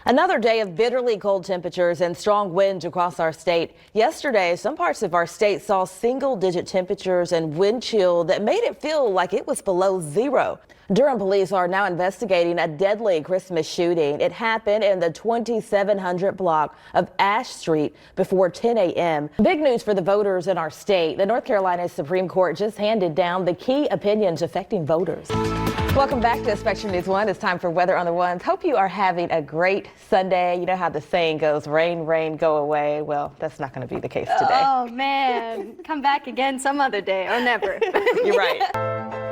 Another day of bitterly cold temperatures and strong winds across our state. Yesterday, some parts of our state saw single-digit temperatures and wind chill that made it feel like it was below zero. Durham police are now investigating a deadly Christmas shooting. It happened in the 2700 block of Ash Street before 10 a.m. Big news for the voters in our state. The North Carolina Supreme Court just handed down the key opinions affecting voters. Welcome back to Spectrum News 1. It's time for Weather on the Ones. Hope you are having a great Sunday. You know how the saying goes, rain, rain, go away. Well, that's not going to be the case today. Oh, man. Come back again some other day or never. You're right.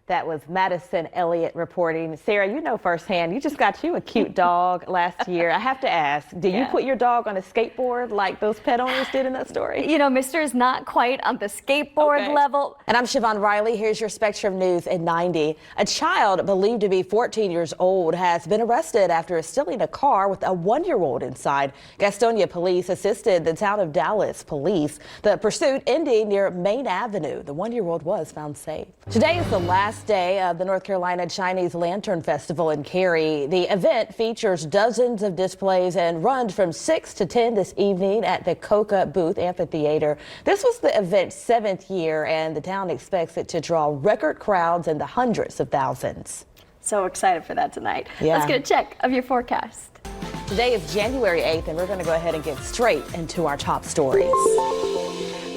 That was Madison Elliott reporting. Sarah, you know firsthand, you just got you a cute dog last year. I have to ask, did you put your dog on a skateboard like those pet owners did in that story? You know, Mr. is not quite on the skateboard level. And I'm Siobhan Riley. Here's your Spectrum News at 90. A child believed to be 14 years old has been arrested after stealing a car with a 1-year-old inside. Gastonia police assisted the town of Dallas police. The pursuit ending near Main Avenue. The 1-year-old was found safe. Today is the last day of the North Carolina Chinese Lantern Festival in Cary. The event features dozens of displays and runs from 6 to 10 this evening at the Coca Booth Amphitheater. This was the event's 7th year, and the town expects it to draw record crowds in the hundreds of thousands. So excited for that tonight. Yeah. Let's get a check of your forecast. Today is January 8th, and we're going to go ahead and get straight into our top stories.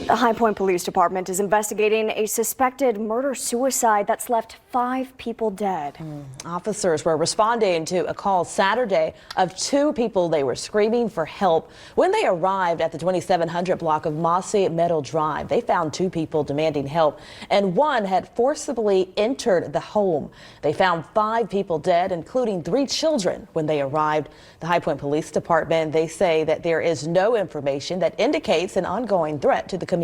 The High Point Police Department is investigating a suspected murder-suicide that's left 5 people dead. Officers were responding to a call Saturday of 2 people. They were screaming for help. When they arrived at the 2700 block of Mossy Meadow Drive, they found 2 people demanding help, and one had forcibly entered the home. They found 5 people dead, including 3 children, when they arrived. The High Point Police Department, they say that there is no information that indicates an ongoing threat to the community.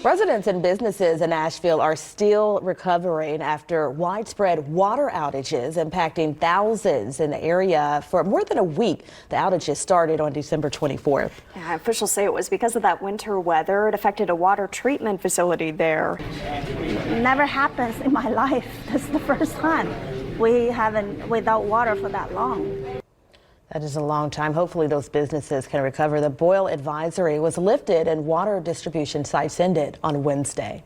Residents and businesses in Asheville are still recovering after widespread water outages impacting thousands in the area for more than a week. The outages started on December 24th. Yeah, officials say it was because of that winter weather. It affected a water treatment facility there. Never happens in my life. This is the first time we haven't without water for that long. That is a long time. Hopefully those businesses can recover. The boil advisory was lifted and water distribution sites ended on Wednesday.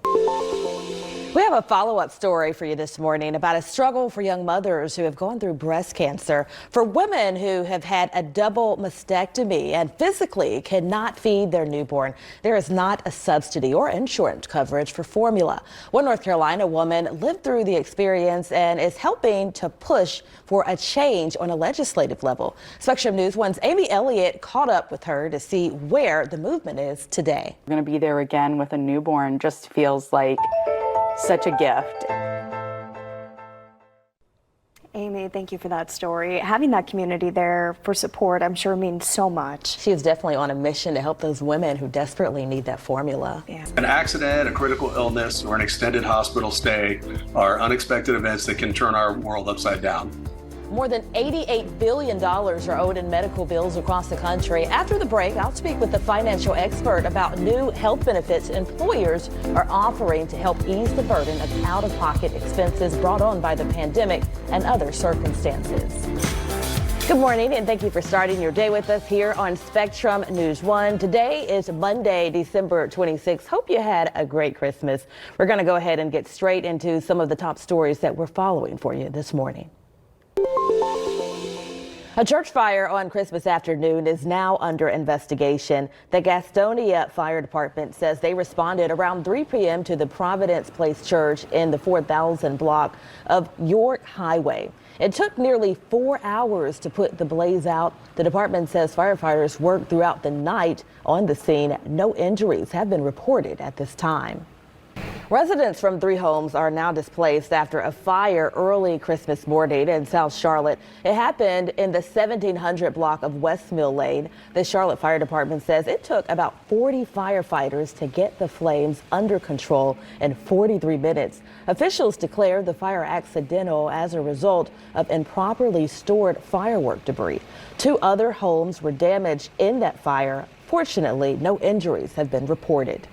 We have a follow-up story for you this morning about a struggle for young mothers who have gone through breast cancer. For women who have had a double mastectomy and physically cannot feed their newborn, there is not a subsidy or insurance coverage for formula. One North Carolina woman lived through the experience and is helping to push for a change on a legislative level. Spectrum News 1's Amy Elliott caught up with her to see where the movement is today. We're going to be there again with a newborn just feels like such a gift. Amy, thank you for that story. Having that community there for support, I'm sure means so much. She is definitely on a mission to help those women who desperately need that formula. Yeah. An accident, a critical illness, or an extended hospital stay are unexpected events that can turn our world upside down. More than $88 billion are owed in medical bills across the country. After the break, I'll speak with a financial expert about new health benefits employers are offering to help ease the burden of out-of-pocket expenses brought on by the pandemic and other circumstances. Good morning, and thank you for starting your day with us here on Spectrum News 1. Today is Monday, December 26th. Hope you had a great Christmas. We're going to go ahead and get straight into some of the top stories that we're following for you this morning. A church fire on Christmas afternoon is now under investigation. The Gastonia Fire Department says they responded around 3 p.m. to the Providence Place Church in the 4000 block of York Highway. It took nearly 4 hours to put the blaze out. The department says firefighters worked throughout the night on the scene. No injuries have been reported at this time. Residents from 3 homes are now displaced after a fire early Christmas morning in South Charlotte. It happened in the 1700 block of West Mill Lane. The Charlotte Fire Department says it took about 40 firefighters to get the flames under control in 43 minutes. Officials declared the fire accidental as a result of improperly stored firework debris. 2 other homes were damaged in that fire. Fortunately, no injuries have been reported.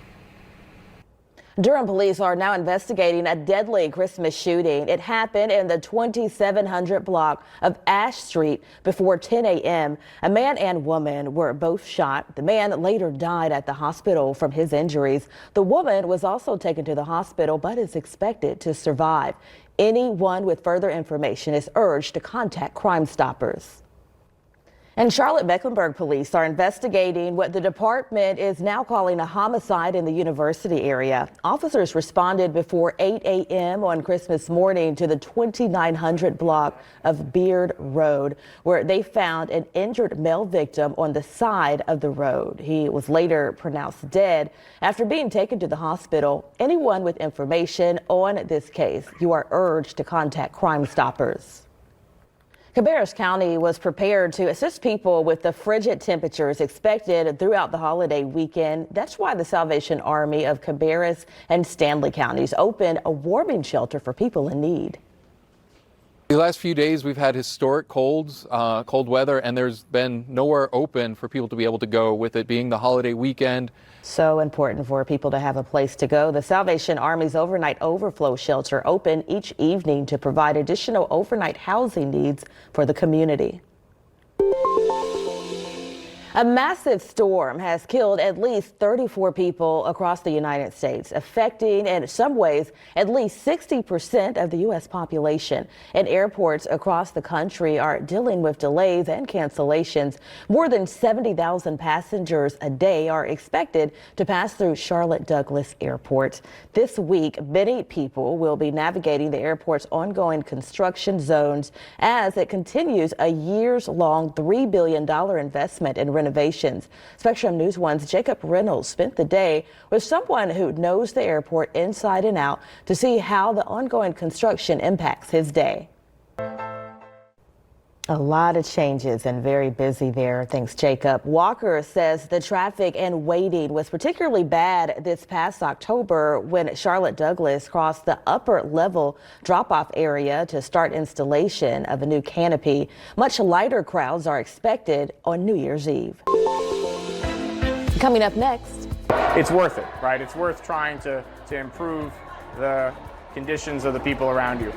Durham police are now investigating a deadly Christmas shooting. It happened in the 2700 block of Ash Street before 10 a.m. A man and woman were both shot. The man later died at the hospital from his injuries. The woman was also taken to the hospital but is expected to survive. Anyone with further information is urged to contact Crime Stoppers. And Charlotte-Mecklenburg police are investigating what the department is now calling a homicide in the university area. Officers responded before 8 a.m. on Christmas morning to the 2900 block of Beard Road, where they found an injured male victim on the side of the road. He was later pronounced dead after being taken to the hospital. Anyone with information on this case, you are urged to contact Crime Stoppers. Cabarrus County was prepared to assist people with the frigid temperatures expected throughout the holiday weekend. That's why the Salvation Army of Cabarrus and Stanley counties opened a warming shelter for people in need. The last few days we've had historic cold weather, and there's been nowhere open for people to be able to go, with it being the holiday weekend. So important for people to have a place to go. The Salvation Army's overnight overflow shelter open each evening to provide additional overnight housing needs for the community. A massive storm has killed at least 34 people across the United States, affecting in some ways at least 60% of the U.S. population. And airports across the country are dealing with delays and cancellations. More than 70,000 passengers a day are expected to pass through Charlotte Douglas Airport. This week, many people will be navigating the airport's ongoing construction zones as it continues a years-long $3 billion investment in renovations. Spectrum News 1's Jacob Reynolds spent the day with someone who knows the airport inside and out to see how the ongoing construction impacts his day. A lot of changes and very busy there. Thanks, Jacob. Walker says the traffic and waiting was particularly bad this past October when Charlotte Douglas crossed the upper level drop-off area to start installation of a new canopy. Much lighter crowds are expected on New Year's Eve. Coming up next. It's worth it, right? It's worth trying to improve the conditions of the people around you.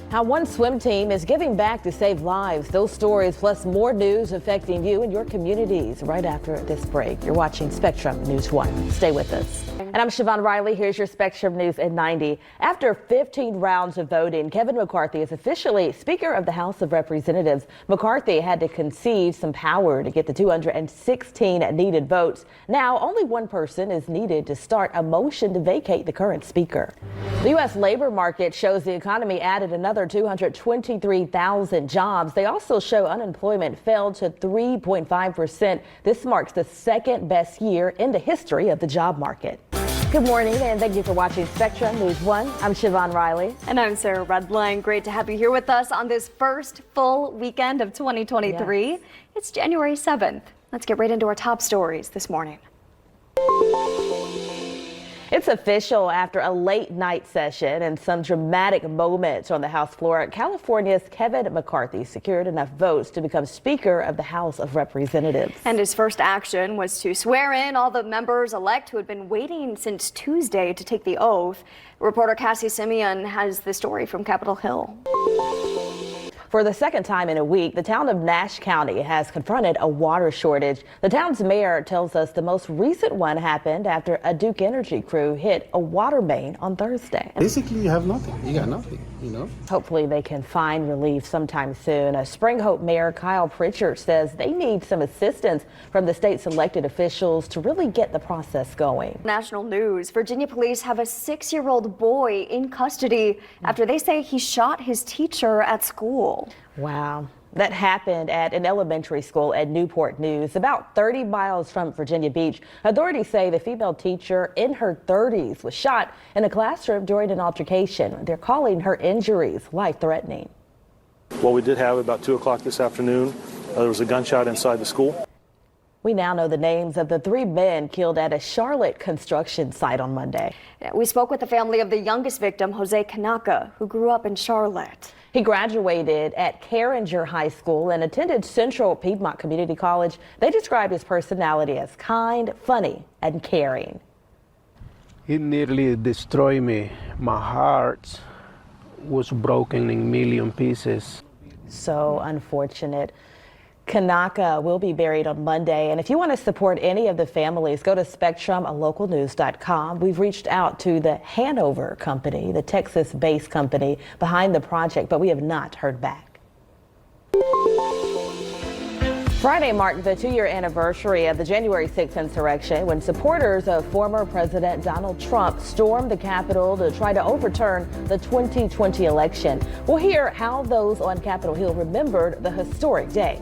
How one swim team is giving back to save lives. Those stories plus more news affecting you and your communities right after this break. You're watching Spectrum News 1. Stay with us. And I'm Siobhan Riley. Here's your Spectrum News at 90. After 15 rounds of voting, Kevin McCarthy is officially Speaker of the House of Representatives. McCarthy had to concede some power to get the 216 needed votes. Now, only one person is needed to start a motion to vacate the current Speaker. The U.S. labor market shows the economy added another 223,000 jobs. They also show unemployment fell to 3.5%. This marks the second best year in the history of the job market. Good morning and thank you for watching Spectrum News 1. I'm Siobhan Riley. And I'm Sarah Redline. Great to have you here with us on this first full weekend of 2023. Yes. It's January 7th. Let's get right into our top stories this morning. It's official after a late night session and some dramatic moments on the House floor. California's Kevin McCarthy secured enough votes to become Speaker of the House of Representatives. And his first action was to swear in all the members-elect who had been waiting since Tuesday to take the oath. Reporter Cassie Simeon has the story from Capitol Hill. For the second time in a week, the town of Nash County has confronted a water shortage. The town's mayor tells us the most recent one happened after a Duke Energy crew hit a water main on Thursday. Basically, you have nothing. You got nothing, you know. Hopefully they can find relief sometime soon. Spring Hope Mayor Kyle Pritchard says they need some assistance from the state's elected officials to really get the process going. National news. Virginia police have a 6-year-old boy in custody after they say he shot his teacher at school. Wow. That happened at an elementary school at Newport News, about 30 miles from Virginia Beach. Authorities say the female teacher in her 30s was shot in a classroom during an altercation. They're calling her injuries life-threatening. Well, we did have about 2 o'clock this afternoon. There was a gunshot inside the school. We now know the names of the 3 men killed at a Charlotte construction site on Monday. We spoke with the family of the youngest victim, Jose Kanaka, who grew up in Charlotte. He graduated at Carringer High School and attended Central Piedmont Community College. They described his personality as kind, funny, and caring. It nearly destroyed me. My heart was broken in million pieces. So unfortunate. Kanaka will be buried on Monday. And if you want to support any of the families, go to spectrumlocalnews.com. We've reached out to the Hanover company, the Texas-based company behind the project, but we have not heard back. Friday marked the 2-year anniversary of the January 6th insurrection when supporters of former President Donald Trump stormed the Capitol to try to overturn the 2020 election. We'll hear how those on Capitol Hill remembered the historic day.